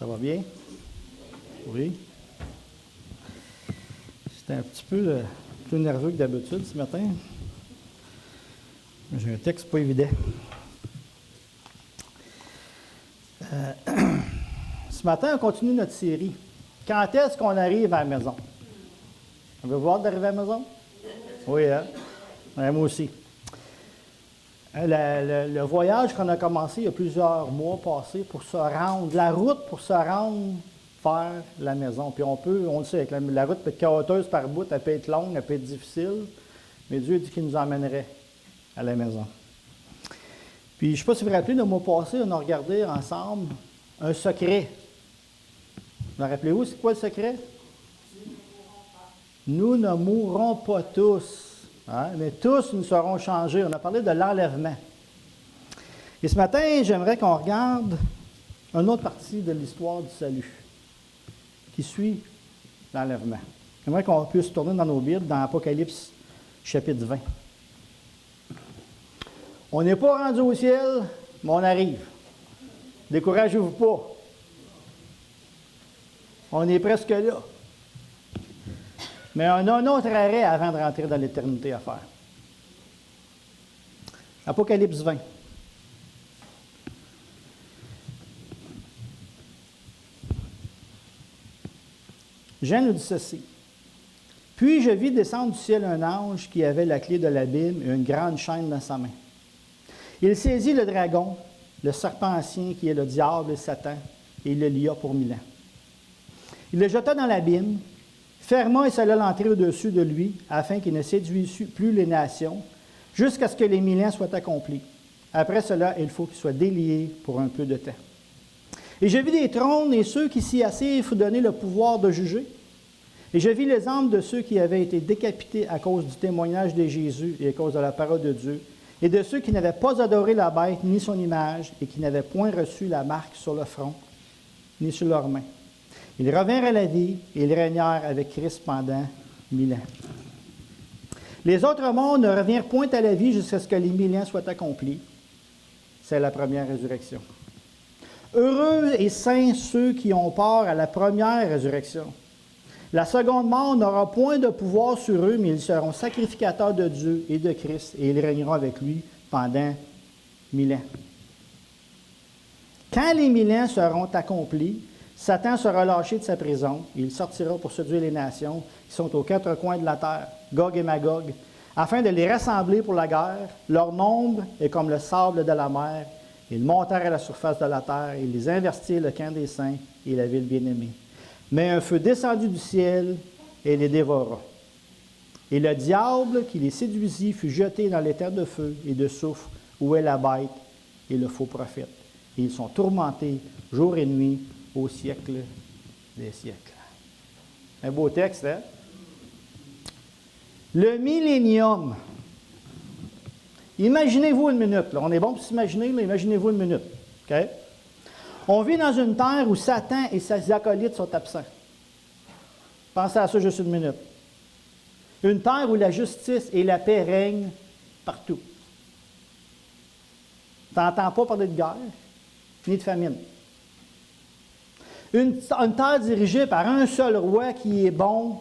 Ça va bien? Oui. J'étais un petit peu plus nerveux que d'habitude ce matin. J'ai un texte pas évident. Ce matin, on continue notre série. Quand est-ce qu'on arrive à la maison? Avez-vous hâte d'arriver à la maison? Oui, hein? Ouais, moi aussi. Le voyage qu'on a commencé il y a plusieurs mois passés pour se rendre, la route pour se rendre vers la maison. Puis on le sait, la route peut être chaoteuse par bout, elle peut être longue, elle peut être difficile, mais Dieu dit qu'il nous emmènerait à la maison. Puis je ne sais pas si vous vous rappelez, le mois passé, on a regardé ensemble un secret. Vous vous rappelez-vous, c'est quoi le secret? Nous ne mourrons pas tous. Hein? Mais tous nous serons changés. On a parlé de l'enlèvement. Et ce matin, j'aimerais qu'on regarde une autre partie de l'histoire du salut qui suit l'enlèvement. J'aimerais qu'on puisse tourner dans nos Bibles dans Apocalypse chapitre 20. On n'est pas rendu au ciel, mais on arrive. Découragez-vous pas. On est presque là. Mais on a un autre arrêt avant de rentrer dans l'éternité à faire. Apocalypse 20. Jean nous dit ceci. « Puis je vis descendre du ciel un ange qui avait la clé de l'abîme et une grande chaîne dans sa main. Il saisit le dragon, le serpent ancien qui est le diable et Satan, et il le lia pour 1000 ans. Il le jeta dans l'abîme, ferma et scella l'entrée au-dessus de lui, afin qu'il ne séduise plus les nations, jusqu'à ce que les 1000 ans soient accomplis. Après cela, il faut qu'il soit délié pour un peu de temps. Et je vis des trônes, et ceux qui s'y assirent furent donnés le pouvoir de juger. Et je vis les âmes de ceux qui avaient été décapités à cause du témoignage de Jésus et à cause de la parole de Dieu, et de ceux qui n'avaient pas adoré la bête ni son image, et qui n'avaient point reçu la marque sur le front, ni sur leurs mains. Ils revinrent à la vie, et ils régnèrent avec Christ pendant 1000 ans. Les autres mondes ne revinrent point à la vie jusqu'à ce que les 1000 ans soient accomplis. C'est la première résurrection. Heureux et saints ceux qui ont part à la première résurrection. La seconde mort n'aura point de pouvoir sur eux, mais ils seront sacrificateurs de Dieu et de Christ, et ils régneront avec lui pendant 1000 ans. Quand les 1000 ans seront accomplis, Satan sera lâché de sa prison, et il sortira pour séduire les nations qui sont aux quatre coins de la terre, Gog et Magog, afin de les rassembler pour la guerre. Leur nombre est comme le sable de la mer. Ils montèrent à la surface de la terre, et ils investirent le camp des saints et la ville bien-aimée. Mais un feu descendu du ciel et les dévora. Et le diable qui les séduisit fut jeté dans les terres de feu et de soufre, où est la bête et le faux prophète. Et ils sont tourmentés jour et nuit au siècle des siècles. Un beau texte, hein? Le millénium. Imaginez-vous une minute. Là. On est bon pour s'imaginer, mais imaginez-vous une minute. Okay? On vit dans une terre où Satan et ses acolytes sont absents. Pensez à ça juste une minute. Une terre où la justice et la paix règnent partout. Tu n'entends pas parler de guerre, ni de famine. Une terre dirigée par un seul roi qui est bon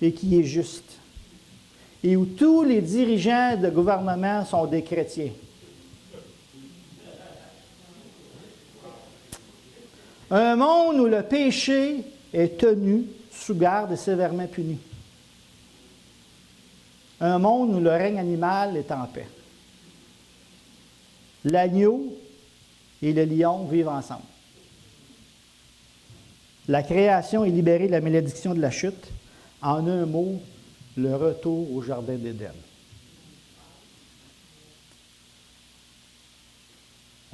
et qui est juste. Et où tous les dirigeants de gouvernement sont des chrétiens. Un monde où le péché est tenu sous garde et sévèrement puni. Un monde où le règne animal est en paix. L'agneau et le lion vivent ensemble. La création est libérée de la malédiction de la chute. En un mot, le retour au jardin d'Éden.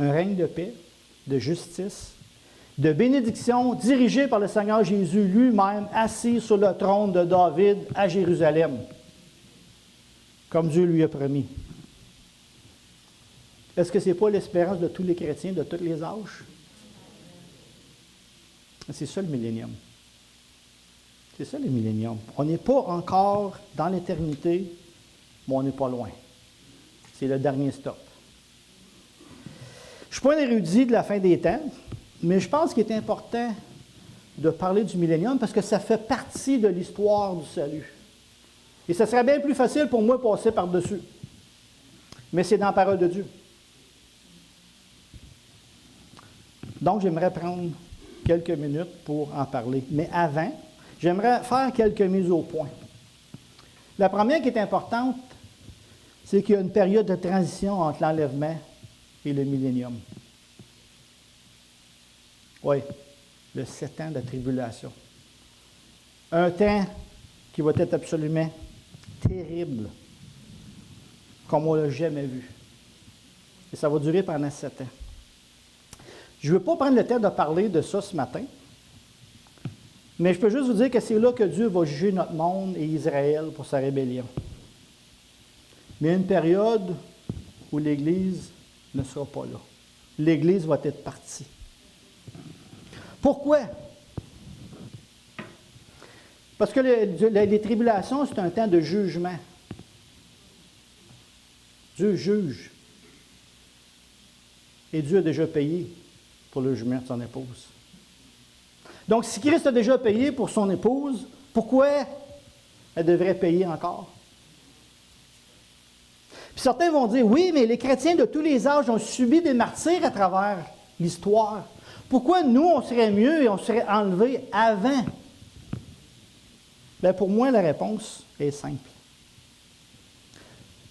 Un règne de paix, de justice, de bénédiction dirigé par le Seigneur Jésus lui-même, assis sur le trône de David à Jérusalem, comme Dieu lui a promis. Est-ce que ce n'est pas l'espérance de tous les chrétiens de tous les âges? C'est ça le millénium. C'est ça le millénium. On n'est pas encore dans l'éternité, mais on n'est pas loin. C'est le dernier stop. Je ne suis pas un érudit de la fin des temps. Mais je pense qu'il est important de parler du millénium parce que ça fait partie de l'histoire du salut. Et ce serait bien plus facile pour moi de passer par-dessus. Mais c'est dans la parole de Dieu. Donc, j'aimerais prendre quelques minutes pour en parler. Mais avant, j'aimerais faire quelques mises au point. La première qui est importante, c'est qu'il y a une période de transition entre l'enlèvement et le millénium. Oui, le 7 ans de tribulation. Un temps qui va être absolument terrible, comme on ne l'a jamais vu. Et ça va durer pendant 7 ans. Je ne veux pas prendre le temps de parler de ça ce matin, mais je peux juste vous dire que c'est là que Dieu va juger notre monde et Israël pour sa rébellion. Mais il y a une période où l'Église ne sera pas là. L'Église va être partie. Pourquoi? Parce que les tribulations, c'est un temps de jugement. Dieu juge. Et Dieu a déjà payé pour le jugement de son épouse. Donc, si Christ a déjà payé pour son épouse, pourquoi elle devrait payer encore? Puis certains vont dire, oui, mais les chrétiens de tous les âges ont subi des martyrs à travers l'histoire. Pourquoi nous, on serait mieux et on serait enlevés avant? Bien, pour moi, la réponse est simple.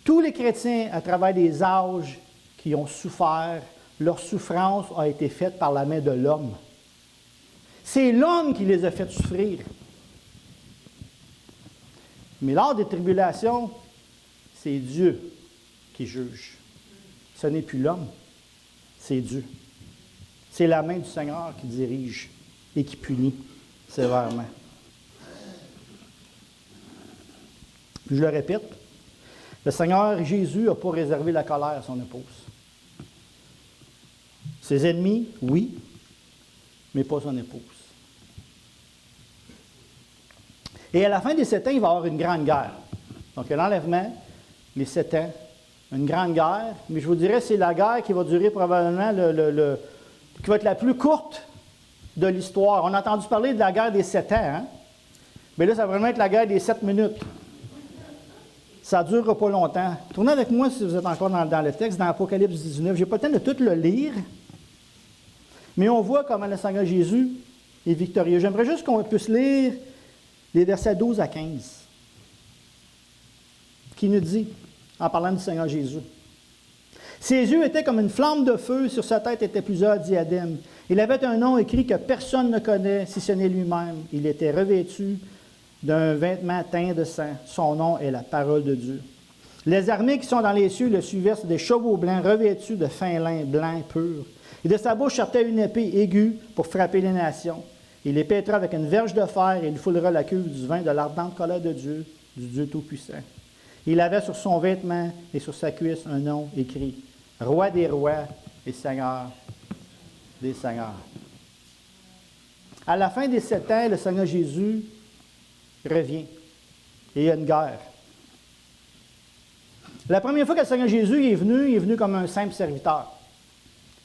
Tous les chrétiens, à travers les âges qui ont souffert, leur souffrance a été faite par la main de l'homme. C'est l'homme qui les a fait souffrir. Mais lors des tribulations, c'est Dieu qui juge. Ce n'est plus l'homme, c'est Dieu. C'est la main du Seigneur qui dirige et qui punit sévèrement. Je le répète, le Seigneur Jésus n'a pas réservé la colère à son épouse. Ses ennemis, oui, mais pas son épouse. Et à la fin des 7 ans, il va y avoir une grande guerre. Donc, il y a l'enlèvement, les 7 ans, une grande guerre, mais je vous dirais c'est la guerre qui va durer probablement qui va être la plus courte de l'histoire. On a entendu parler de la guerre des 7 ans, hein? Mais là, ça va vraiment être la guerre des 7 minutes. Ça ne durera pas longtemps. Tournez avec moi si vous êtes encore dans le texte, dans Apocalypse 19. Je n'ai pas le temps de tout le lire, mais on voit comment le Seigneur Jésus est victorieux. J'aimerais juste qu'on puisse lire les versets 12 à 15, qui nous dit, en parlant du Seigneur Jésus, « Ses yeux étaient comme une flamme de feu, sur sa tête étaient plusieurs diadèmes. Il avait un nom écrit que personne ne connaît, si ce n'est lui-même. Il était revêtu d'un vêtement teint de sang. Son nom est la parole de Dieu. Les armées qui sont dans les cieux le suivaient sur des chevaux blancs, revêtus de fin lin blanc pur. Et de sa bouche sortait une épée aiguë pour frapper les nations. Il les pètera avec une verge de fer et il foulera la cuve du vin de l'ardente colère de Dieu, du Dieu Tout-Puissant. Il avait sur son vêtement et sur sa cuisse un nom écrit, Roi des rois et Seigneur des seigneurs. À la fin des 7 ans, le Seigneur Jésus revient et il y a une guerre. La première fois que le Seigneur Jésus est venu comme un simple serviteur.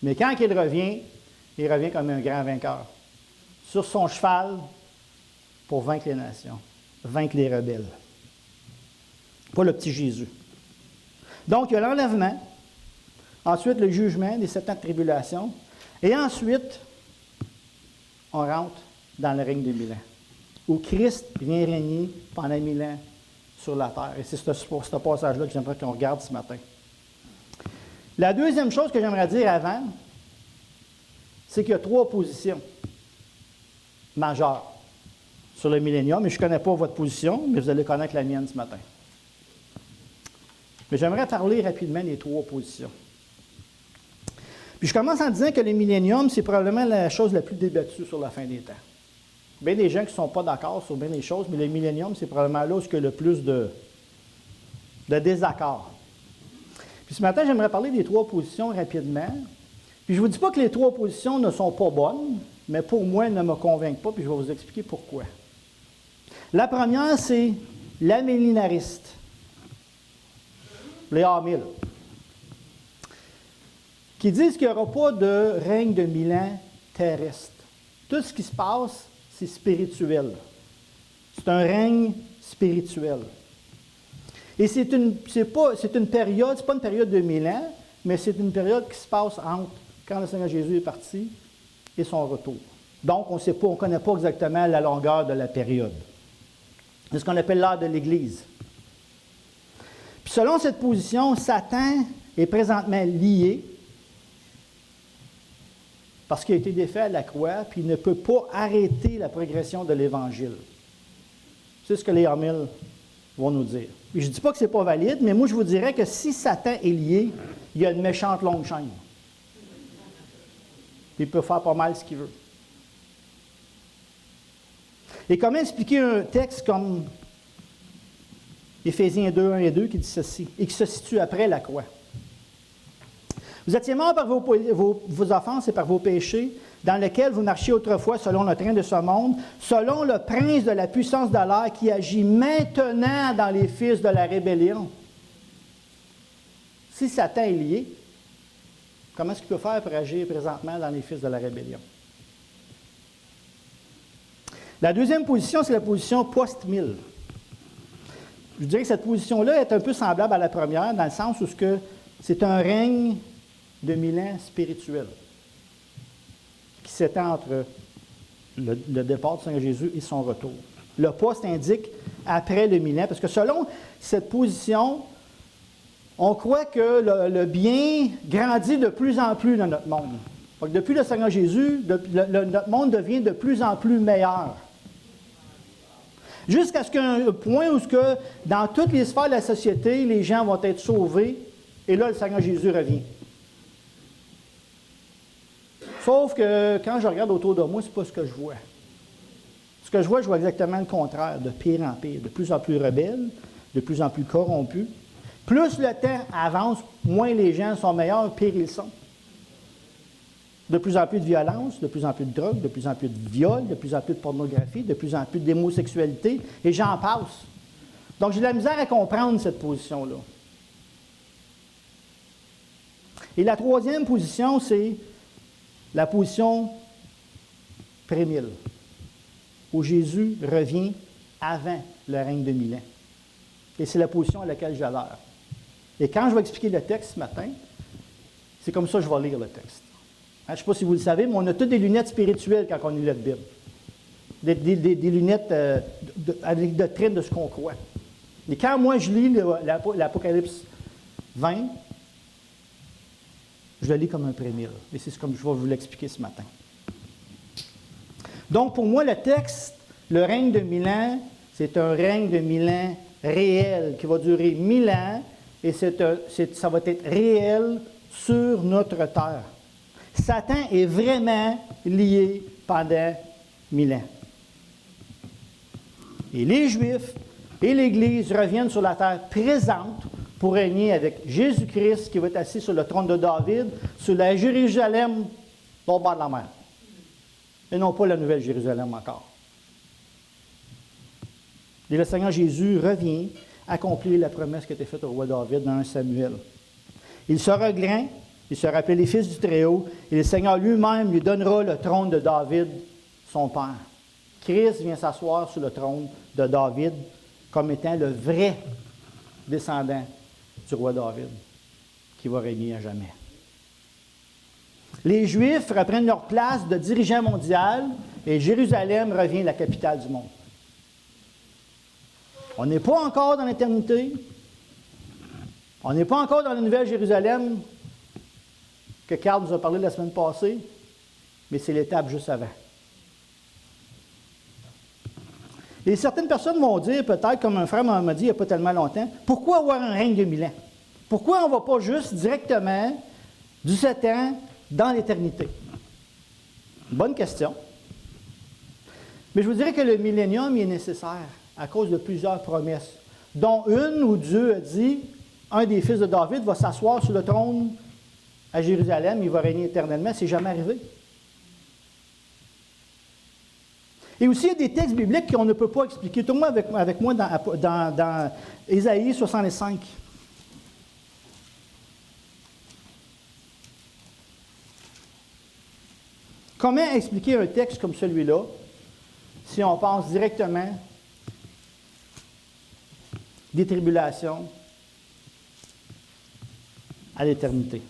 Mais quand il revient comme un grand vainqueur. Sur son cheval pour vaincre les nations, vaincre les rebelles. Pas le petit Jésus. Donc, il y a l'enlèvement, ensuite le jugement des 7 ans de tribulation, et ensuite, on rentre dans le règne de 1000 ans, où Christ vient régner pendant 1000 ans sur la terre. Et c'est pour ce passage-là que j'aimerais qu'on regarde ce matin. La deuxième chose que j'aimerais dire avant, c'est qu'il y a 3 positions majeures sur le millénium, et je ne connais pas votre position, mais vous allez connaître la mienne ce matin. Mais j'aimerais parler rapidement des 3 positions. Puis je commence en disant que le millénium, c'est probablement la chose la plus débattue sur la fin des temps. Bien des gens qui ne sont pas d'accord sur bien des choses, mais le millénium, c'est probablement là où il y a le plus de désaccords. Puis ce matin, j'aimerais parler des 3 positions rapidement. Puis je ne vous dis pas que les 3 positions ne sont pas bonnes, mais pour moi, elles ne me convainquent pas, puis je vais vous expliquer pourquoi. La première, c'est l'amillénariste. Les A-1000, qui disent qu'il n'y aura pas de règne de 1000 ans terrestre. Tout ce qui se passe, c'est spirituel. C'est un règne spirituel. Et c'est une période, c'est pas une période de 1000 ans, mais c'est une période qui se passe entre quand le Seigneur Jésus est parti et son retour. Donc, on ne connaît pas exactement la longueur de la période. C'est ce qu'on appelle l'ère de l'Église. Puis selon cette position, Satan est présentement lié parce qu'il a été défait à la croix, puis il ne peut pas arrêter la progression de l'Évangile. C'est ce que les Hamilles vont nous dire. Et je ne dis pas que ce n'est pas valide, mais moi je vous dirais que si Satan est lié, il y a une méchante longue chaîne. Il peut faire pas mal ce qu'il veut. Et comment expliquer un texte comme Éphésiens 2, 1 et 2 qui dit ceci, et qui se situe après la croix? Vous étiez morts par vos offenses et par vos péchés, dans lesquels vous marchiez autrefois selon le train de ce monde, selon le prince de la puissance de l'air qui agit maintenant dans les fils de la rébellion. Si Satan est lié, comment est-ce qu'il peut faire pour agir présentement dans les fils de la rébellion? La deuxième position, c'est la position post-1000. Je dirais que cette position-là est un peu semblable à la première, dans le sens où c'est un règne de 1000 ans spirituel qui s'étend entre le départ du Seigneur Jésus et son retour. Le post indique après le 1000 ans, parce que selon cette position, on croit que le bien grandit de plus en plus dans notre monde. Donc, depuis le Seigneur Jésus, notre monde devient de plus en plus meilleur. Jusqu'à ce qu'un point où dans toutes les sphères de la société, les gens vont être sauvés, et là, le Seigneur Jésus revient. Sauf que quand je regarde autour de moi, ce n'est pas ce que je vois. Ce que je vois exactement le contraire, de pire en pire, de plus en plus rebelles, de plus en plus corrompus. Plus le temps avance, moins les gens sont meilleurs, pire ils sont. De plus en plus de violence, de plus en plus de drogue, de plus en plus de viol, de plus en plus de pornographie, de plus en plus d'homosexualité, et j'en passe. Donc j'ai de la misère à comprendre cette position-là. Et la troisième position, c'est la position pré-1000, où Jésus revient avant le règne de 1000 ans. Et c'est la position à laquelle j'adhère. Et quand je vais expliquer le texte ce matin, c'est comme ça que je vais lire le texte. Je ne sais pas si vous le savez, mais on a toutes des lunettes spirituelles quand on lit la Bible. Des lunettes avec la doctrine de ce qu'on croit. Et quand moi je lis l'Apocalypse 20, je le lis comme un pré-1000. Et c'est comme je vais vous l'expliquer ce matin. Donc pour moi, le texte, le règne de 1000 ans, c'est un règne de 1000 ans réel qui va durer 1000 ans et ça va être réel sur notre terre. Satan est vraiment lié pendant 1000 ans. Et les Juifs et l'Église reviennent sur la terre présente pour régner avec Jésus-Christ qui va être assis sur le trône de David, sur la Jérusalem au bord de la mer. Et non pas la nouvelle Jérusalem encore. Et le Seigneur Jésus revient accomplir la promesse qui a été faite au roi David dans 1 Samuel. Il sera grand, il sera appelé les fils du Très-Haut, et le Seigneur lui-même lui donnera le trône de David, son père. Christ vient s'asseoir sur le trône de David comme étant le vrai descendant du roi David, qui va régner à jamais. Les Juifs reprennent leur place de dirigeant mondial et Jérusalem revient la capitale du monde. On n'est pas encore dans l'éternité. On n'est pas encore dans la nouvelle Jérusalem que Carl nous a parlé la semaine passée, mais c'est l'étape juste avant. Et certaines personnes vont dire, peut-être, comme un frère m'a dit il n'y a pas tellement longtemps, pourquoi avoir un règne de 1000 ans? Pourquoi on ne va pas juste directement du 7 ans dans l'éternité? Bonne question. Mais je vous dirais que le millénium est nécessaire à cause de plusieurs promesses, dont une où Dieu a dit, un des fils de David va s'asseoir sur le trône à Jérusalem, il va régner éternellement, c'est jamais arrivé. Et aussi, il y a des textes bibliques qu'on ne peut pas expliquer. Tournez avec moi dans Ésaïe 65. Comment expliquer un texte comme celui-là si on pense directement des tribulations à l'éternité?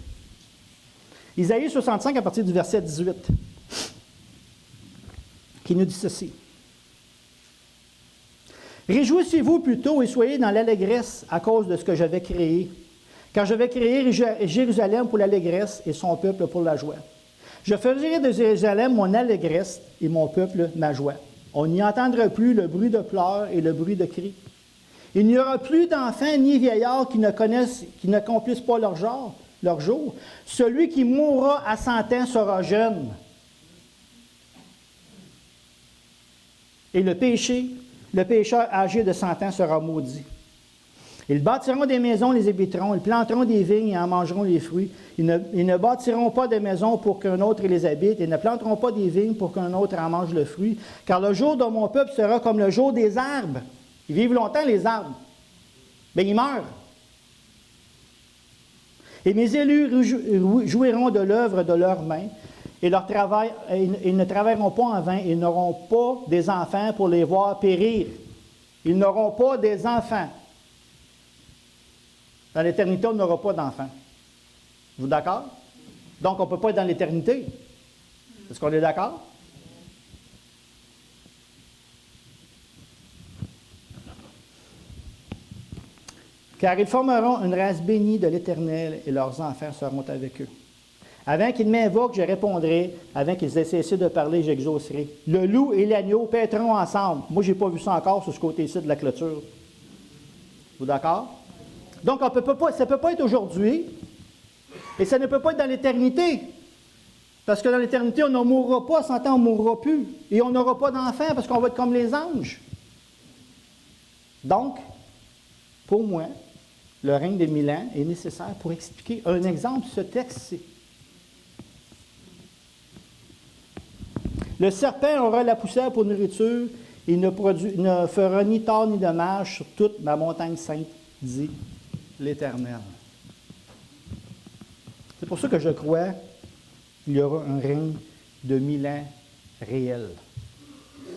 Isaïe 65, à partir du verset 18, qui nous dit ceci. « Réjouissez-vous plutôt et soyez dans l'allégresse à cause de ce que j'avais créé, car je vais créer Jérusalem pour l'allégresse et son peuple pour la joie. Je ferai de Jérusalem mon allégresse et mon peuple ma joie. On n'y entendra plus le bruit de pleurs et le bruit de cris. Il n'y aura plus d'enfants ni vieillards qui n'accomplissent pas leur jour. Celui qui mourra à 100 ans sera jeune. Et le pécheur âgé de 100 ans sera maudit. Ils bâtiront des maisons, les habiteront. Ils planteront des vignes et en mangeront les fruits. Ils ne bâtiront pas de maisons pour qu'un autre les habite. Ils ne planteront pas des vignes pour qu'un autre en mange le fruit. Car le jour de mon peuple sera comme le jour des arbres. Ils vivent longtemps, les arbres. Mais ils meurent. Et mes élus jouiront de l'œuvre de leurs mains. Et ils ne travailleront pas en vain. Ils n'auront pas des enfants pour les voir périr. Ils n'auront pas des enfants. Dans l'éternité, on n'aura pas d'enfants. Vous d'accord? Donc, on ne peut pas être dans l'éternité. Est-ce qu'on est d'accord? Car ils formeront une race bénie de l'Éternel et leurs enfants seront avec eux. Avant qu'ils m'invoquent, je répondrai. Avant qu'ils aient cessé de parler, j'exaucerai. Le loup et l'agneau paîtront ensemble. Moi, je n'ai pas vu ça encore sur ce côté-ci de la clôture. Vous d'accord? Donc, ça ne peut pas être aujourd'hui et ça ne peut pas être dans l'éternité. Parce que dans l'éternité, on ne mourra pas, 100 ans, on ne mourra plus. Et on n'aura pas d'enfants parce qu'on va être comme les anges. Donc, pour moi, le règne des 1000 ans est nécessaire pour expliquer un exemple, ce texte-ci. Le serpent aura la poussière pour nourriture, il ne fera ni tort ni dommage sur toute ma montagne sainte, dit l'Éternel. C'est pour ça que je crois qu'il y aura un règne de 1000 ans réel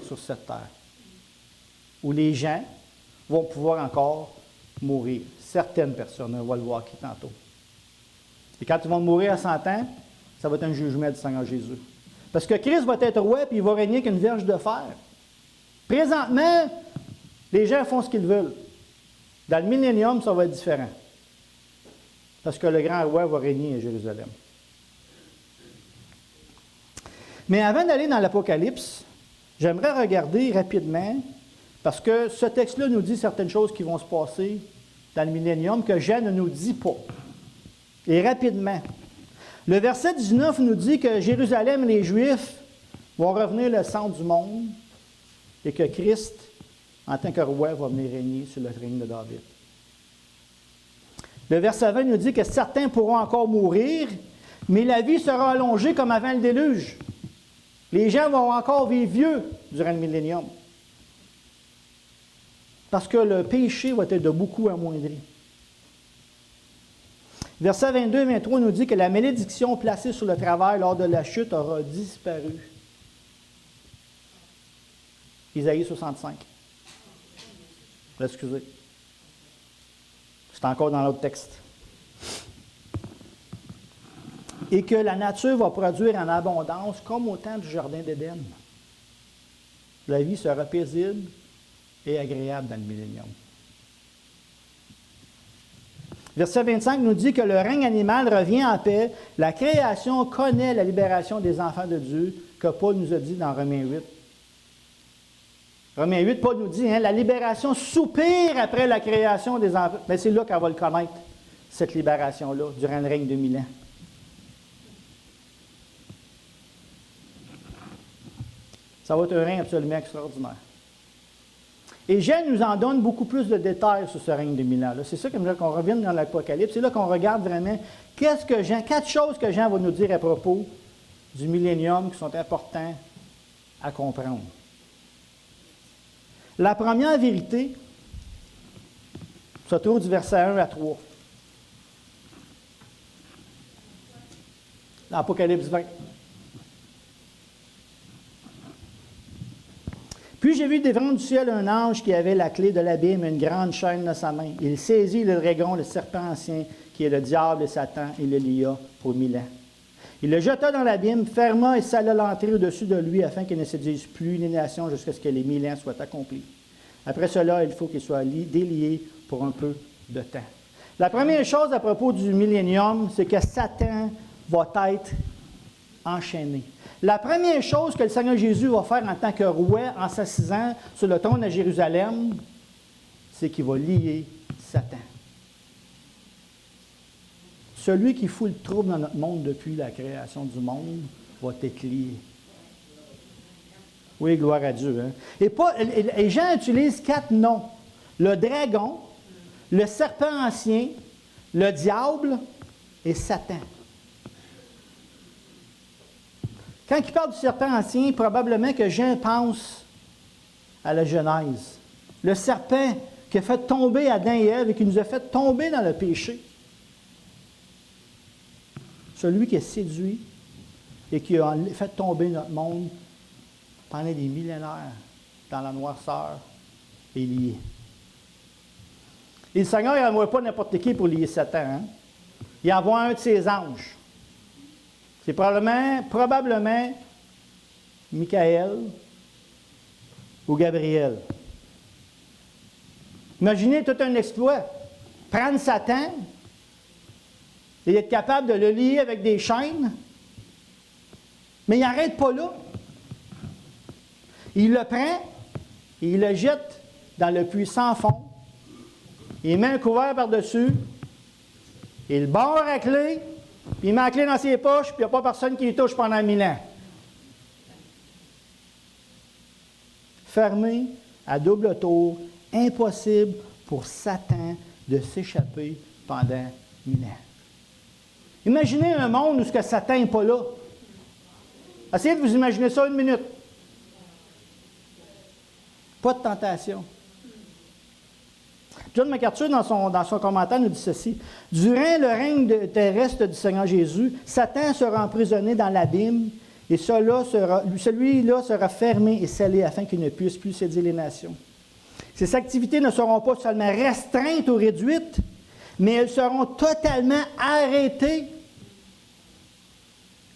sur cette terre, où les gens vont pouvoir encore mourir. Certaines personnes, on va le voir qui tantôt. Et quand ils vont mourir à 100 ans, ça va être un jugement du Seigneur Jésus. Parce que Christ va être roi et il va régner qu'une verge de fer. Présentement, les gens font ce qu'ils veulent. Dans le millénium, ça va être différent. Parce que le grand roi va régner à Jérusalem. Mais avant d'aller dans l'Apocalypse, j'aimerais regarder rapidement, parce que ce texte-là nous dit certaines choses qui vont se passer dans le millénium que Jean ne nous dit pas. Et rapidement. Le verset 19 nous dit que Jérusalem et les Juifs vont revenir le centre du monde et que Christ, en tant que roi, va venir régner sur le règne de David. Le verset 20 nous dit que certains pourront encore mourir, mais la vie sera allongée comme avant le déluge. Les gens vont encore vivre vieux durant le millénium. Parce que le péché va être de beaucoup amoindri. Verset 22 et 23 nous dit que la malédiction placée sur le travail lors de la chute aura disparu. Isaïe 65. Excusez. C'est encore dans l'autre texte. Et que la nature va produire en abondance comme au temps du Jardin d'Éden. La vie sera paisible et agréable dans le millénium. Verset 25 nous dit que le règne animal revient en paix. La création connaît la libération des enfants de Dieu, que Paul nous a dit dans Romains 8. Romains 8, Paul nous dit, la libération soupire après la création des enfants. Mais c'est là qu'on va le connaître, cette libération-là, durant le règne de 1000 ans. Ça va être un règne absolument extraordinaire. Et Jean nous en donne beaucoup plus de détails sur ce règne de 1000 ans. C'est ça qu'on revienne dans l'Apocalypse. C'est là qu'on regarde vraiment quatre choses que Jean va nous dire à propos du millénium qui sont importants à comprendre. La première vérité se trouve du verset 1 à 3. L'Apocalypse 20. j'ai vu devant du ciel un ange qui avait la clé de l'abîme et une grande chaîne dans sa main. Il saisit le dragon, le serpent ancien, qui est le diable et Satan, et le lia pour 1000 ans. Il le jeta dans l'abîme, ferma et scella l'entrée au-dessus de lui, afin qu'il ne séduise plus les nations jusqu'à ce que les 1000 ans soient accomplis. Après cela, il faut qu'il soit délié pour un peu de temps. La première chose à propos du millénium, c'est que Satan va être enchaîné. La première chose que le Seigneur Jésus va faire en tant que roi en s'assisant sur le trône à Jérusalem, c'est qu'il va lier Satan. Celui qui fout le trouble dans notre monde depuis la création du monde va être lié. Oui, gloire à Dieu. Hein? Et Jean utilise 4 noms. Le dragon, le serpent ancien, le diable et Satan. Quand il parle du serpent ancien, probablement que Jean pense à la Genèse. Le serpent qui a fait tomber Adam et Ève et qui nous a fait tomber dans le péché. Celui qui a séduit et qui a fait tomber notre monde pendant des millénaires dans la noirceur est lié. Et le Seigneur n'envoie pas n'importe qui pour lier Satan. Hein? Il envoie un de ses anges. C'est probablement Michael ou Gabriel. Imaginez tout un exploit. Prendre Satan et être capable de le lier avec des chaînes. Mais il n'arrête pas là. Il le prend et il le jette dans le puits sans fond. Il met un couvert par-dessus. Il barre à clé. Puis il met la clé dans ses poches, puis il n'y a pas personne qui y touche pendant 1000 ans. Fermé à double tour, impossible pour Satan de s'échapper pendant 1000 ans. Imaginez un monde où ce que Satan n'est pas là. Essayez de vous imaginer ça 1 minute. Pas de tentation. John MacArthur, dans son commentaire, nous dit ceci. Durant le règne terrestre du Seigneur Jésus, Satan sera emprisonné dans l'abîme et celui-là sera fermé et scellé afin qu'il ne puisse plus séduire les nations. Ses activités ne seront pas seulement restreintes ou réduites, mais elles seront totalement arrêtées.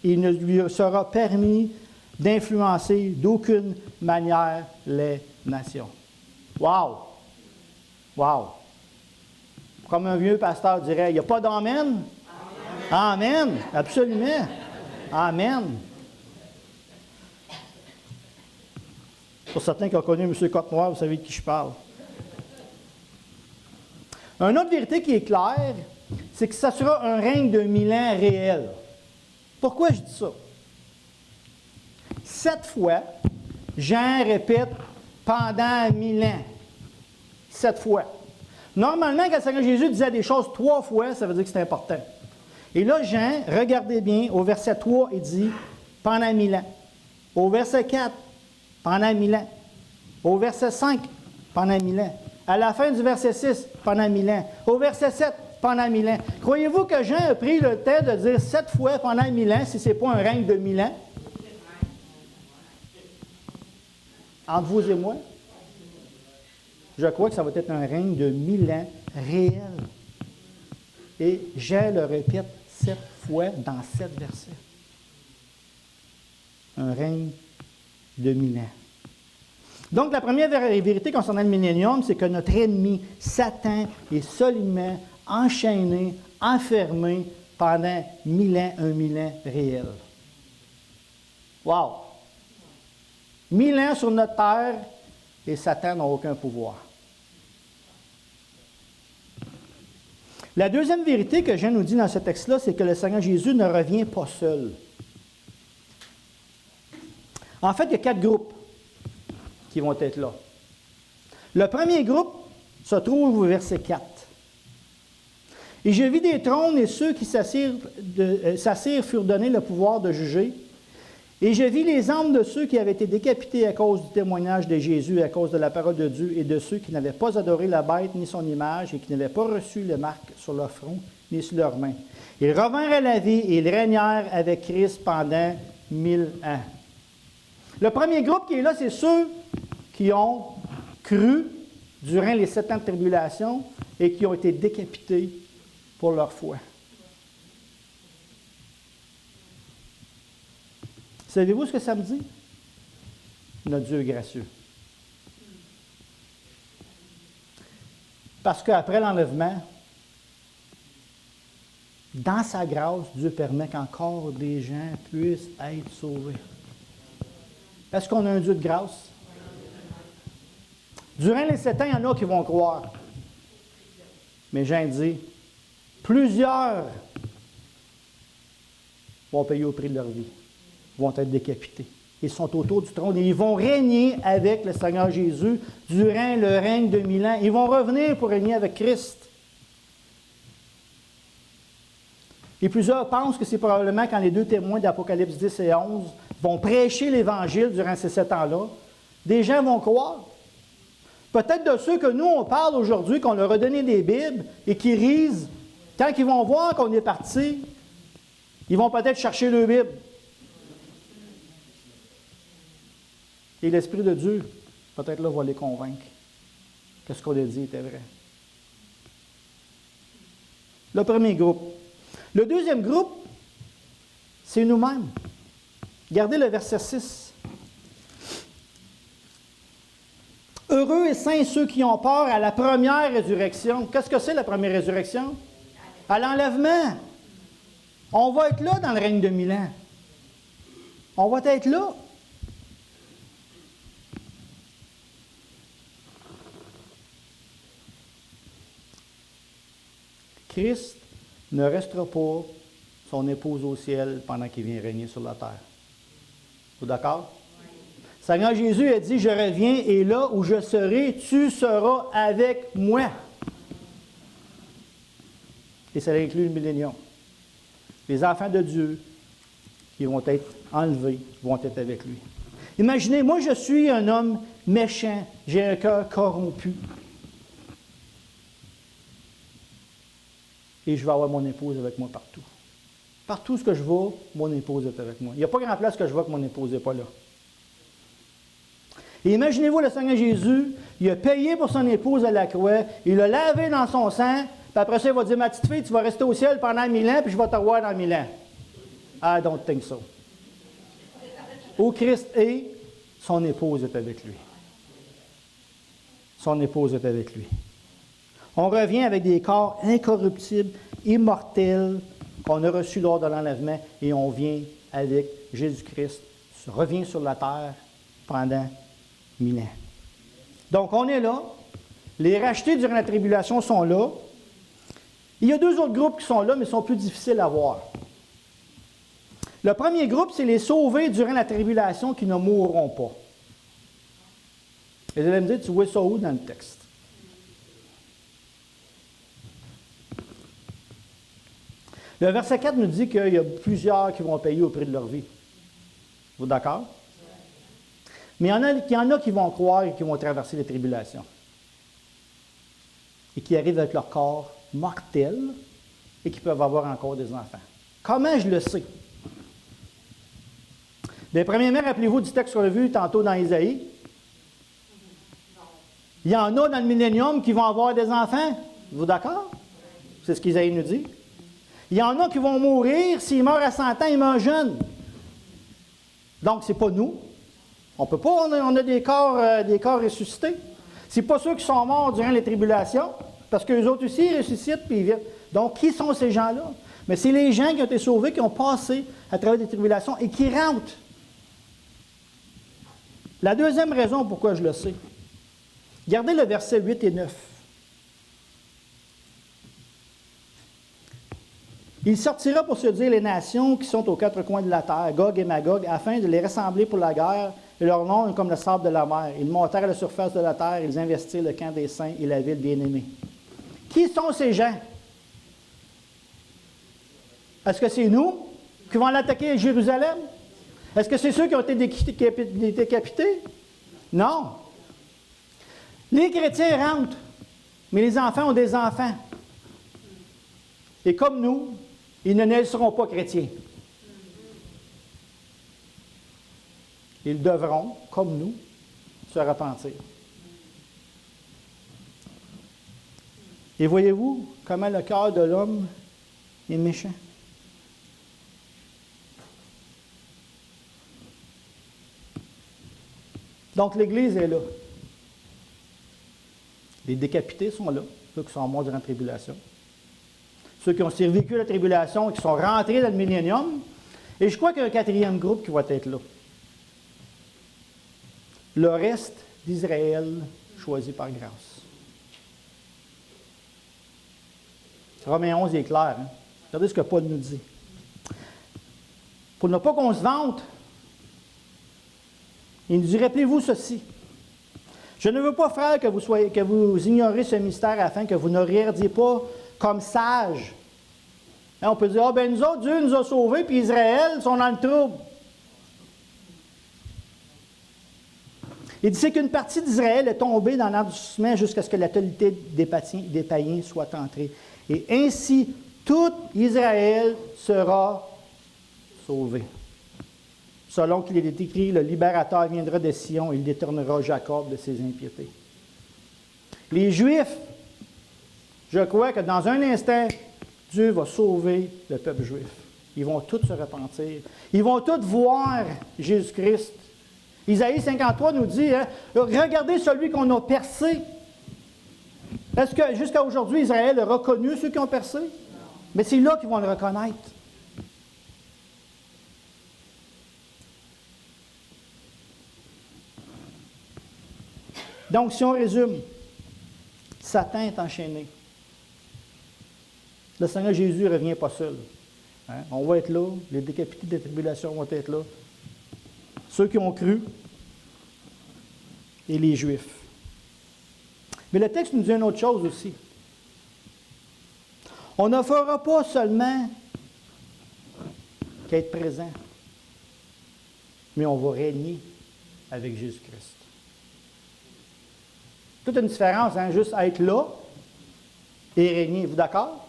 Il ne lui sera permis d'influencer d'aucune manière les nations. Wow! Wow! Comme un vieux pasteur dirait, il n'y a pas d'amen? Amen. Amen! Absolument! Amen! Pour certains qui ont connu M. Côte-Noir, vous savez de qui je parle. Une autre vérité qui est claire, c'est que ça sera un règne de 1000 ans réel. Pourquoi je dis ça? 7 fois, Jean répète pendant 1000 ans. 7 fois. Normalement, quand le Seigneur Jésus disait des choses 3 fois, ça veut dire que c'est important. Et là, Jean, regardez bien, au verset 3, il dit pendant 1000 ans. Au verset 4, pendant 1000 ans. Au verset 5, pendant 1000 ans. À la fin du verset 6, pendant 1000 ans. Au verset 7, pendant 1000 ans. Croyez-vous que Jean a pris le temps de dire 7 fois pendant 1000 ans si ce n'est pas un règne de 1000 ans? Entre vous et moi? Je crois que ça va être un règne de 1000 ans réel. Et Jean le répète 7 fois dans 7 versets. Un règne de 1000 ans. Donc, la première vérité concernant le millénium, c'est que notre ennemi, Satan, est solidement enchaîné, enfermé pendant 1000 ans, un 1000 ans réel. Wow! 1000 ans sur notre terre, et Satan n'a aucun pouvoir. La deuxième vérité que Jean nous dit dans ce texte-là, c'est que le Seigneur Jésus ne revient pas seul. En fait, il y a 4 groupes qui vont être là. Le premier groupe se trouve au verset 4. « Et je vis des trônes, et ceux qui s'assirent furent donnés le pouvoir de juger. Et je vis les âmes de ceux qui avaient été décapités à cause du témoignage de Jésus, à cause de la parole de Dieu, et de ceux qui n'avaient pas adoré la bête ni son image, et qui n'avaient pas reçu les marques sur leur front ni sur leurs mains. Ils revinrent à la vie, et ils régnèrent avec Christ pendant 1000 ans. » Le premier groupe qui est là, c'est ceux qui ont cru durant les 7 ans de tribulation et qui ont été décapités pour leur foi. Savez-vous ce que ça me dit? Notre Dieu est gracieux. Parce qu'après l'enlèvement, dans sa grâce, Dieu permet qu'encore des gens puissent être sauvés. Est-ce qu'on a un Dieu de grâce? Durant les 7 ans, il y en a qui vont croire. Mais Jean dit, plusieurs vont payer au prix de leur vie, vont être décapités. Ils sont autour du trône et ils vont régner avec le Seigneur Jésus durant le règne de 1000 ans. Ils vont revenir pour régner avec Christ. Et plusieurs pensent que c'est probablement quand les 2 témoins d'Apocalypse 10 et 11 vont prêcher l'Évangile durant ces 7 ans-là, des gens vont croire. Peut-être de ceux que nous, on parle aujourd'hui, qu'on leur a donné des Bibles et qui risent, quand ils vont voir qu'on est parti, ils vont peut-être chercher le Bible. Et l'Esprit de Dieu, peut-être là, va les convaincre que ce qu'on a dit était vrai. Le premier groupe. Le deuxième groupe, c'est nous-mêmes. Regardez le verset 6. Heureux et saints ceux qui ont peur à la première résurrection. Qu'est-ce que c'est la première résurrection? À l'enlèvement. On va être là dans le règne de 1000 ans. On va être là. Christ ne restera pas son épouse au ciel pendant qu'il vient régner sur la terre. Vous d'accord? Oui. Seigneur Jésus a dit, je reviens et là où je serai, tu seras avec moi. Et ça inclut le millénium. Les enfants de Dieu qui vont être enlevés vont être avec lui. Imaginez, moi je suis un homme méchant, j'ai un cœur corrompu. Et je vais avoir mon épouse avec moi partout. Partout où je vais, mon épouse est avec moi. Il n'y a pas grand place que je vois que mon épouse n'est pas là. Et imaginez-vous le Seigneur Jésus, il a payé pour son épouse à la croix, il l'a lavé dans son sang, puis après ça, il va dire, ma petite fille, tu vas rester au ciel pendant 1000 ans, puis je vais te revoir dans 1000 ans. I don't think so. Où Christ est, son épouse est avec lui. Son épouse est avec lui. On revient avec des corps incorruptibles, immortels, qu'on a reçus lors de l'enlèvement, et on vient avec Jésus-Christ, revient sur la terre pendant 1000 ans. Donc, on est là. Les rachetés durant la tribulation sont là. Il y a 2 autres groupes qui sont là, mais sont plus difficiles à voir. Le premier groupe, c'est les sauvés durant la tribulation qui ne mourront pas. Et vous allez me dire, tu vois ça où dans le texte? Le verset 4 nous dit qu'il y a plusieurs qui vont payer au prix de leur vie. Vous êtes d'accord? Mais il y en a qui vont croire et qui vont traverser les tribulations. Et qui arrivent avec leur corps mortel et qui peuvent avoir encore des enfants. Comment je le sais? Bien, premièrement, rappelez-vous du texte qu'on a vu tantôt dans Isaïe. Il y en a dans le millénium qui vont avoir des enfants. Vous êtes d'accord? C'est ce qu'Isaïe nous dit. Il y en a qui vont mourir, s'ils meurent à 100 ans, ils meurent jeunes. Donc, ce n'est pas nous. On ne peut pas, on a des corps ressuscités. Ce n'est pas ceux qui sont morts durant les tribulations, parce qu'eux autres aussi, ils ressuscitent puis ils viennent. Donc, qui sont ces gens-là? Mais c'est les gens qui ont été sauvés, qui ont passé à travers des tribulations et qui rentrent. La deuxième raison pourquoi je le sais. Regardez le verset 8 et 9. Il sortira pour se dire les nations qui sont aux 4 coins de la terre, Gog et Magog, afin de les rassembler pour la guerre, et leur nom est comme le sable de la mer. Ils montèrent à la surface de la terre, ils investirent le camp des saints et la ville bien-aimée. Qui sont ces gens? Est-ce que c'est nous qui vont l'attaquer à Jérusalem? Est-ce que c'est ceux qui ont été décapités? Non. Les chrétiens rentrent, mais les enfants ont des enfants. Et comme nous, ils ne seront pas chrétiens. Ils devront, comme nous, se repentir. Et voyez-vous comment le cœur de l'homme est méchant? Donc l'Église est là. Les décapités sont là, ceux qui sont morts durant la tribulation. Ceux qui ont survécu à la tribulation et qui sont rentrés dans le millénium. Et je crois qu'il y a un quatrième groupe qui va être là. Le reste d'Israël choisi par grâce. Romains 11 est clair. Hein? Regardez ce que Paul nous dit. Pour ne pas qu'on se vante, il nous dit, rappelez-vous ceci. Je ne veux pas, frères, que vous ignorez ce mystère afin que vous ne regardiez pas comme sages. Hein, on peut dire, ah ben nous autres, Dieu nous a sauvés, puis Israël sont dans le trouble. Il dit, c'est qu'une partie d'Israël est tombée dans l'endurcissement jusqu'à ce que la totalité des païens soit entrée. Et ainsi, tout Israël sera sauvé. Selon qu'il est écrit, le libérateur viendra de Sion, il détournera Jacob de ses impiétés. Les Juifs, je crois que dans un instant, Dieu va sauver le peuple juif. Ils vont tous se repentir. Ils vont tous voir Jésus-Christ. Isaïe 53 nous dit, hein, regardez celui qu'on a percé. Est-ce que jusqu'à aujourd'hui, Israël a reconnu ceux qui ont percé? Mais c'est là qu'ils vont le reconnaître. Donc, si on résume, Satan est enchaîné. Le Seigneur Jésus ne revient pas seul. Hein? On va être là, les décapités des tribulations vont être là. Ceux qui ont cru et les Juifs. Mais le texte nous dit une autre chose aussi. On ne fera pas seulement qu'être présent, mais on va régner avec Jésus-Christ. Toute une différence, hein? Juste être là et régner. Vous d'accord?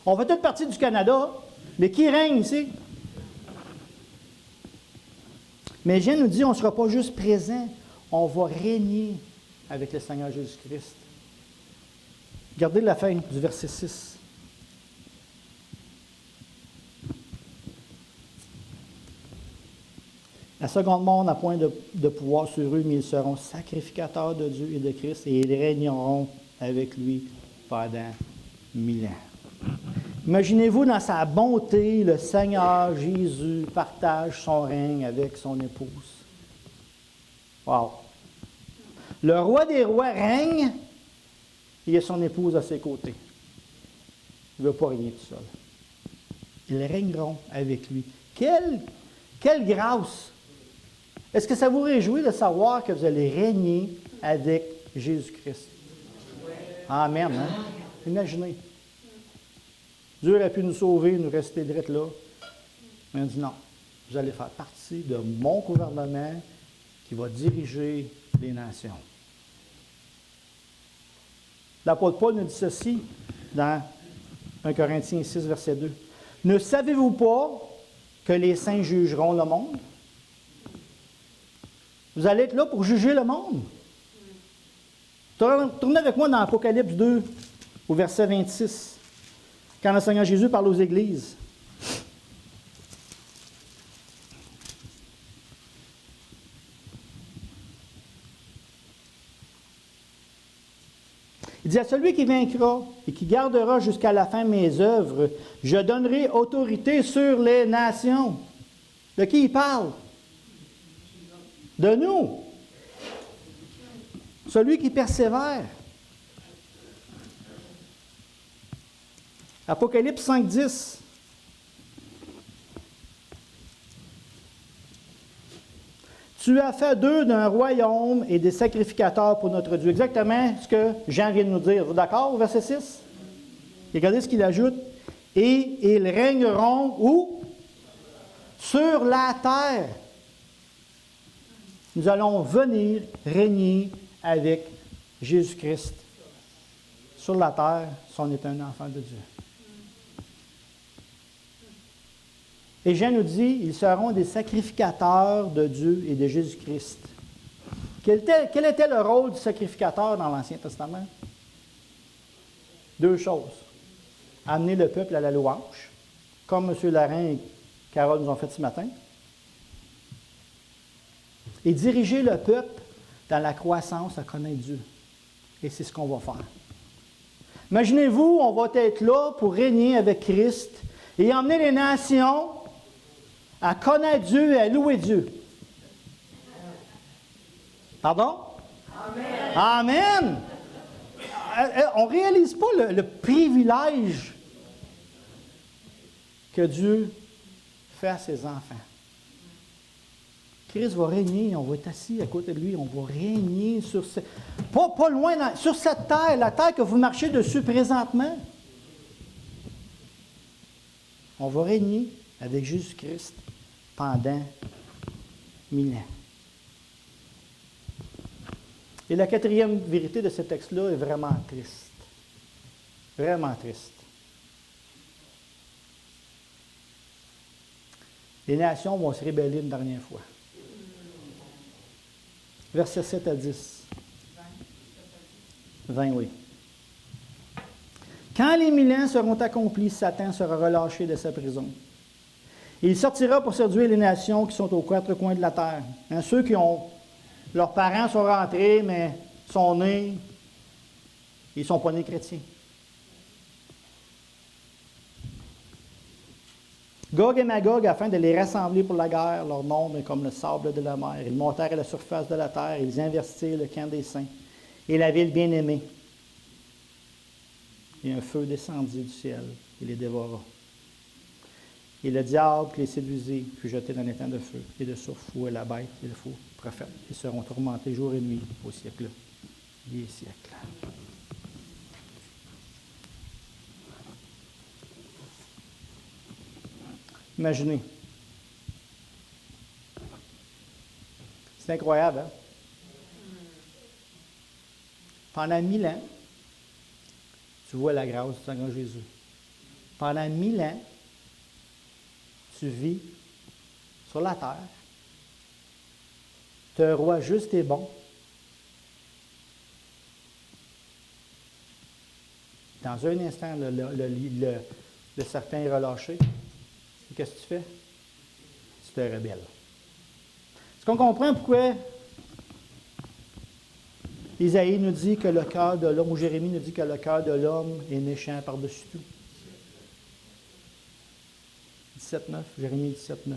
On fait toute partie du Canada, mais qui règne ici? Mais Jean nous dit, on ne sera pas juste présent, on va régner avec le Seigneur Jésus-Christ. Regardez la fin du verset 6. La seconde mort n'a point de pouvoir sur eux, mais ils seront sacrificateurs de Dieu et de Christ, et ils régneront avec lui pendant 1000 ans. Imaginez-vous dans sa bonté, le Seigneur Jésus partage son règne avec son épouse. Wow! Le roi des rois règne, et il a son épouse à ses côtés. Il ne veut pas régner tout seul. Ils régneront avec lui. Quelle grâce! Est-ce que ça vous réjouit de savoir que vous allez régner avec Jésus-Christ? Amen. Hein? Imaginez. Dieu aurait pu nous sauver, nous rester direct là. Mais il dit non. Vous allez faire partie de mon gouvernement qui va diriger les nations. L'apôtre Paul nous dit ceci dans 1 Corinthiens 6, verset 2. Ne savez-vous pas que les saints jugeront le monde? Vous allez être là pour juger le monde. Tournez avec moi dans Apocalypse 2, au verset 26, quand le Seigneur Jésus parle aux églises. Il dit à celui qui vaincra et qui gardera jusqu'à la fin mes œuvres, je donnerai autorité sur les nations. De qui il parle? De nous. Celui qui persévère. Apocalypse 5, 10. Tu as fait d'eux d'un royaume et des sacrificateurs pour notre Dieu. Exactement ce que Jean vient de nous dire. Vous d'accord au verset 6? Et regardez ce qu'il ajoute. Et ils régneront où? Sur la terre. Nous allons venir régner avec Jésus-Christ sur la terre si on est un enfant de Dieu. Et Jean nous dit, ils seront des sacrificateurs de Dieu et de Jésus-Christ. Quel était le rôle du sacrificateur dans l'Ancien Testament? 2 choses. Amener le peuple à la louange, comme M. Larin et Carole nous ont fait ce matin, et diriger le peuple dans la croissance à connaître Dieu. Et c'est ce qu'on va faire. Imaginez-vous, on va être là pour régner avec Christ et emmener les nations à connaître Dieu et à louer Dieu. Pardon? Amen! Amen! On ne réalise pas le privilège que Dieu fait à ses enfants. Christ va régner, on va être assis à côté de lui, on va régner sur pas loin, sur cette terre, la terre que vous marchez dessus présentement. On va régner avec Jésus-Christ pendant 1000 ans. Et la 4e vérité de ce texte-là est vraiment triste. Vraiment triste. Les nations vont se rébeller une dernière fois. Versets 7 à 10. 20, oui. Quand les 1000 ans seront accomplis, Satan sera relâché de sa prison. Et il sortira pour séduire les nations qui sont aux 4 coins de la terre. Ceux qui ont... Leurs parents sont rentrés, mais sont nés. Ils ne sont pas nés chrétiens. Gog et Magog, afin de les rassembler pour la guerre, leur nombre est comme le sable de la mer. Ils montèrent à la surface de la terre, ils investirent le camp des saints et la ville bien-aimée. Et un feu descendit du ciel et les dévora. Et le diable qui les séduisit fut jeté dans l'étang de feu et de soufre, où est la bête et le faux prophète. Ils seront tourmentés jour et nuit au siècle des siècles. Imaginez. C'est incroyable, hein? Pendant 1000 ans, tu vois la grâce du Seigneur Jésus. Pendant 1000 ans, tu vis sur la terre. Tu es un roi juste et bon. Dans un instant, le serpent est relâché. Et qu'est-ce que tu fais? Tu te rebelles. Est-ce qu'on comprend pourquoi Isaïe nous dit que le cœur de l'homme, ou Jérémie nous dit que le cœur de l'homme est méchant par-dessus tout? 17,9, Jérémie 17,9.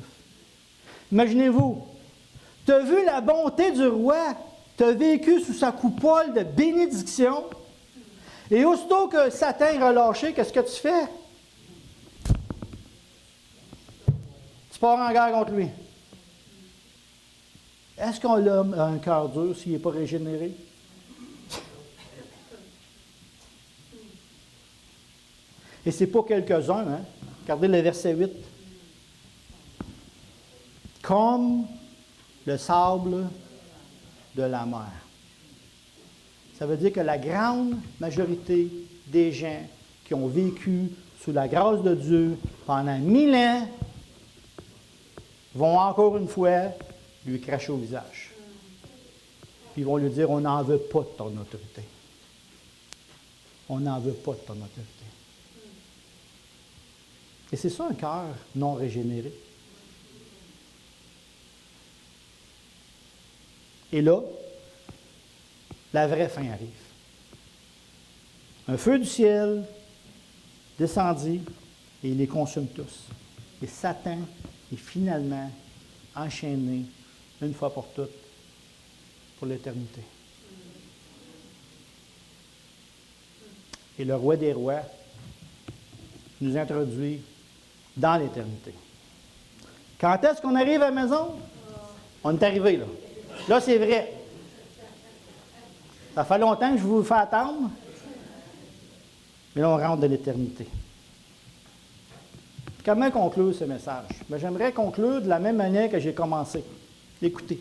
Imaginez-vous, tu as vu la bonté du roi, tu as vécu sous sa coupole de bénédiction, et aussitôt que Satan est relâché, qu'est-ce que tu fais? Tu pars en guerre contre lui. Est-ce qu'on a un cœur dur s'il n'est pas régénéré? Et ce n'est pas quelques-uns, hein? Regardez le verset 8. Comme le sable de la mer. Ça veut dire que la grande majorité des gens qui ont vécu sous la grâce de Dieu pendant 1000 ans vont encore une fois lui cracher au visage. Puis ils vont lui dire, on n'en veut pas de ton autorité. On n'en veut pas de ton autorité. Et c'est ça un cœur non régénéré. Et là, la vraie fin arrive. Un feu du ciel descendit et il les consume tous. Et Satan est finalement enchaîné une fois pour toutes pour l'éternité. Et le roi des rois nous introduit dans l'éternité. Quand est-ce qu'on arrive à la maison? On est arrivé, là. Là, c'est vrai. Ça fait longtemps que je vous fais attendre. Mais là, on rentre dans l'éternité. Comment conclure ce message? Bien, j'aimerais conclure de la même manière que j'ai commencé. Écoutez.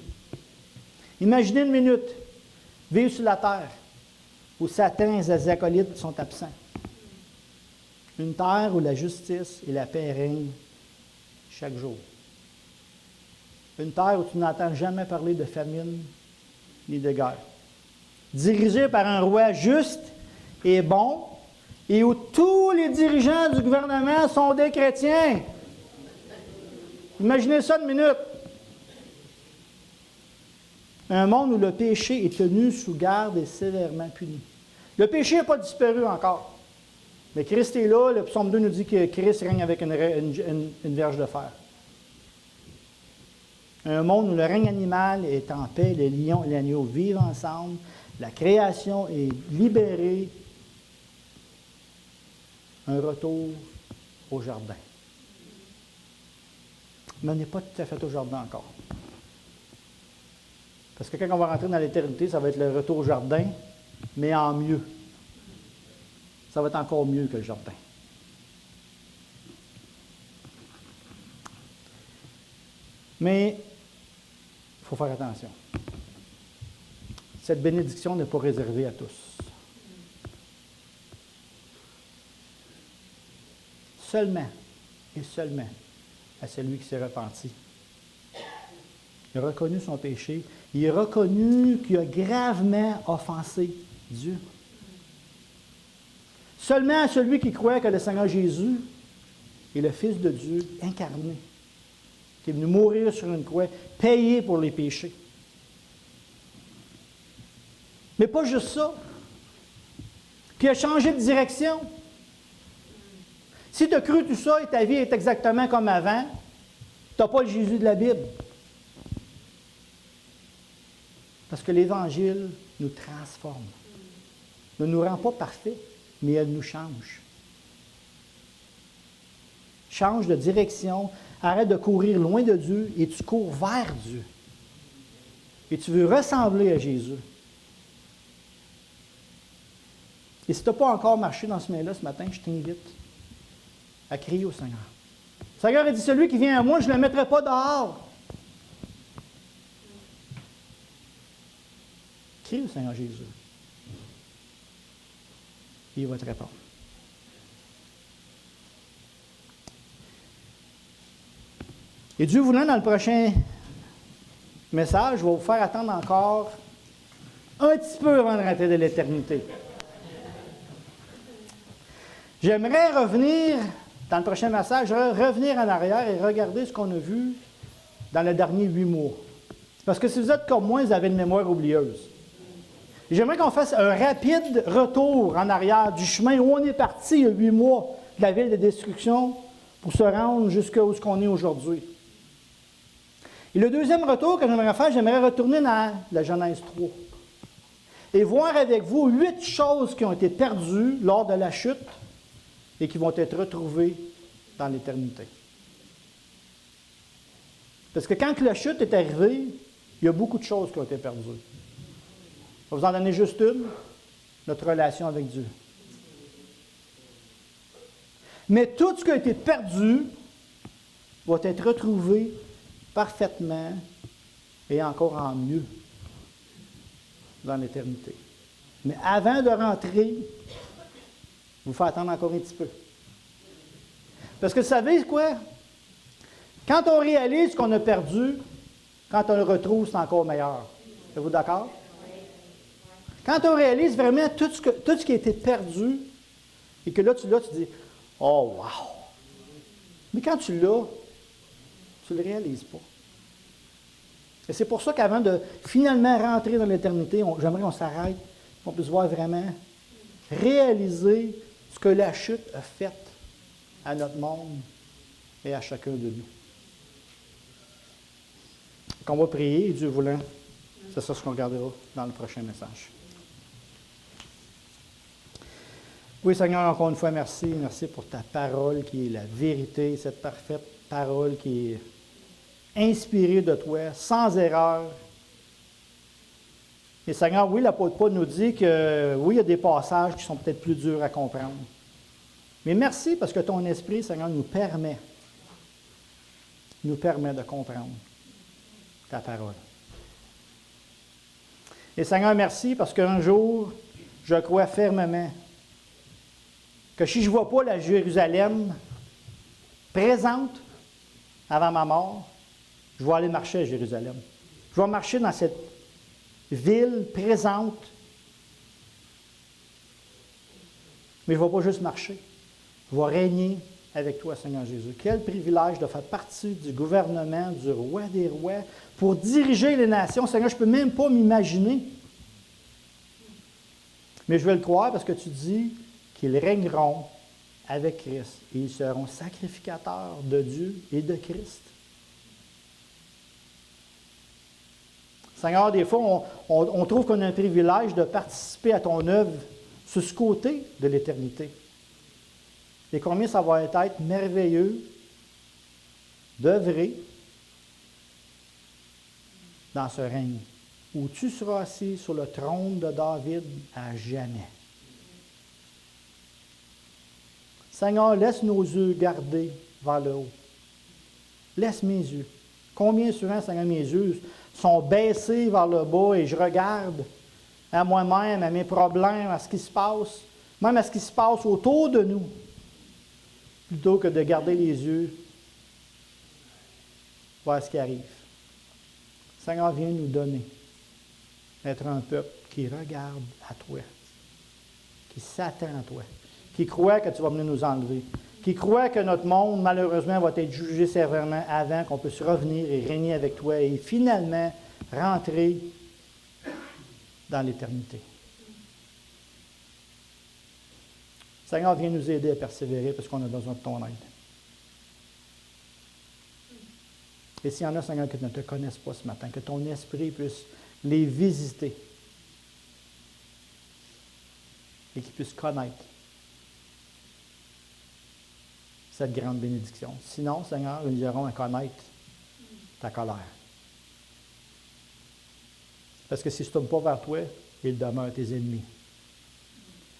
Imaginez une minute. Vivre sur la terre où Satan et ses acolytes sont absents. Une terre où la justice et la paix règnent chaque jour. Une terre où tu n'entends jamais parler de famine, ni de guerre. Dirigé par un roi juste et bon, et où tous les dirigeants du gouvernement sont des chrétiens. Imaginez ça une minute. Un monde où le péché est tenu sous garde et sévèrement puni. Le péché n'a pas disparu encore. Mais Christ est là. Le psaume 2 nous dit que Christ règne avec une verge de fer. Un monde où le règne animal est en paix, les lions et l'agneau vivent ensemble, la création est libérée. Un retour au jardin. Mais on n'est pas tout à fait au jardin encore. Parce que quand on va rentrer dans l'éternité, ça va être le retour au jardin, mais en mieux. Ça va être encore mieux que le jardin. Mais il faut faire attention. Cette bénédiction n'est pas réservée à tous. Seulement et seulement à celui qui s'est repenti. Il a reconnu son péché. Il a reconnu qu'il a gravement offensé Dieu. Seulement à celui qui croit que le Seigneur Jésus est le Fils de Dieu incarné, qui est venu mourir sur une croix, payer pour les péchés. Mais pas juste ça. Puis il a changé de direction. Si tu as cru tout ça et ta vie est exactement comme avant, tu n'as pas le Jésus de la Bible. Parce que l'Évangile nous transforme. Ne nous rend pas parfaits, mais elle nous change. Change de direction, arrête de courir loin de Dieu et tu cours vers Dieu. Et tu veux ressembler à Jésus. Et si tu n'as pas encore marché dans ce chemin-là ce matin, je t'invite à crier au Seigneur. Le Seigneur a dit, celui qui vient à moi, je ne le mettrai pas dehors. Crie au Seigneur Jésus. Et il va te répondre. Et Dieu voulant, dans le prochain message, je vais vous faire attendre encore un petit peu avant de rentrer de l'éternité. J'aimerais revenir, dans le prochain message, revenir en arrière et regarder ce qu'on a vu dans les derniers 8 mois. Parce que si vous êtes comme moi, vous avez une mémoire oublieuse. Et j'aimerais qu'on fasse un rapide retour en arrière du chemin où on est parti il y a 8 mois de la ville de destruction pour se rendre jusqu'à où on est aujourd'hui. Et le deuxième retour que j'aimerais faire, j'aimerais retourner dans la Genèse 3 et voir avec vous 8 choses qui ont été perdues lors de la chute et qui vont être retrouvées dans l'éternité. Parce que quand la chute est arrivée, il y a beaucoup de choses qui ont été perdues. Je vais vous en donner juste une, notre relation avec Dieu. Mais tout ce qui a été perdu va être retrouvé parfaitement et encore en mieux dans l'éternité. Mais avant de rentrer, vous faites attendre encore un petit peu. Parce que vous savez quoi? Quand on réalise ce qu'on a perdu, quand on le retrouve, c'est encore meilleur. Êtes-vous d'accord? Quand on réalise vraiment tout ce qui a été perdu, et que là, tu dis, « Oh, wow! » Mais quand tu l'as, tu ne le réalises pas. Et c'est pour ça qu'avant de finalement rentrer dans l'éternité, j'aimerais qu'on s'arrête, qu'on puisse voir vraiment, réaliser ce que la chute a fait à notre monde et à chacun de nous. Qu'on va prier, et Dieu voulant, c'est ça ce qu'on regardera dans le prochain message. Oui, Seigneur, encore une fois, merci. Merci pour ta parole qui est la vérité, cette parfaite parole qui est inspirée de toi, sans erreur. Et Seigneur, oui, l'apôtre Paul nous dit que, oui, il y a des passages qui sont peut-être plus durs à comprendre. Mais merci parce que ton esprit, Seigneur, nous permet de comprendre ta parole. Et Seigneur, merci parce qu'un jour, je crois fermement que si je ne vois pas la Jérusalem présente avant ma mort, je vais aller marcher à Jérusalem. Je vais marcher dans vile, présente. Mais je ne vais pas juste marcher. Je vais régner avec toi, Seigneur Jésus. Quel privilège de faire partie du gouvernement du roi des rois pour diriger les nations. Seigneur, je ne peux même pas m'imaginer. Mais je vais le croire parce que tu dis qu'ils régneront avec Christ et ils seront sacrificateurs de Dieu et de Christ. Seigneur, des fois, on trouve qu'on a un privilège de participer à ton œuvre sur ce côté de l'éternité. Et combien ça va être merveilleux d'œuvrer dans ce règne où tu seras assis sur le trône de David à jamais. Seigneur, laisse nos yeux garder vers le haut. Laisse mes yeux. Combien souvent, Seigneur, mes yeux sont baissés vers le bas et je regarde à moi-même, à mes problèmes, à ce qui se passe, même à ce qui se passe autour de nous, plutôt que de garder les yeux vers ce qui arrive. Seigneur, viens nous donner d'être un peuple qui regarde à toi, qui s'attend à toi, qui croit que tu vas venir nous enlever, qui croit que notre monde, malheureusement, va être jugé sévèrement avant qu'on puisse revenir et régner avec toi et finalement rentrer dans l'éternité. Seigneur, viens nous aider à persévérer parce qu'on a besoin de ton aide. Et s'il y en a, Seigneur, qui ne te connaissent pas ce matin, que ton esprit puisse les visiter et qu'ils puissent connaître cette grande bénédiction. Sinon, Seigneur, ils auront à connaître ta colère. Parce que s'ils ne se tournent pas vers toi, ils demeurent tes ennemis.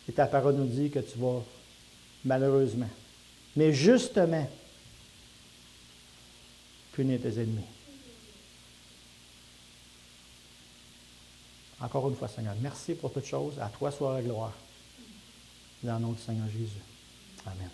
Et ta parole nous dit que tu vas, malheureusement, mais justement, punir tes ennemis. Encore une fois, Seigneur, merci pour toutes choses. À toi soit la gloire. Dans le nom du Seigneur Jésus. Amen.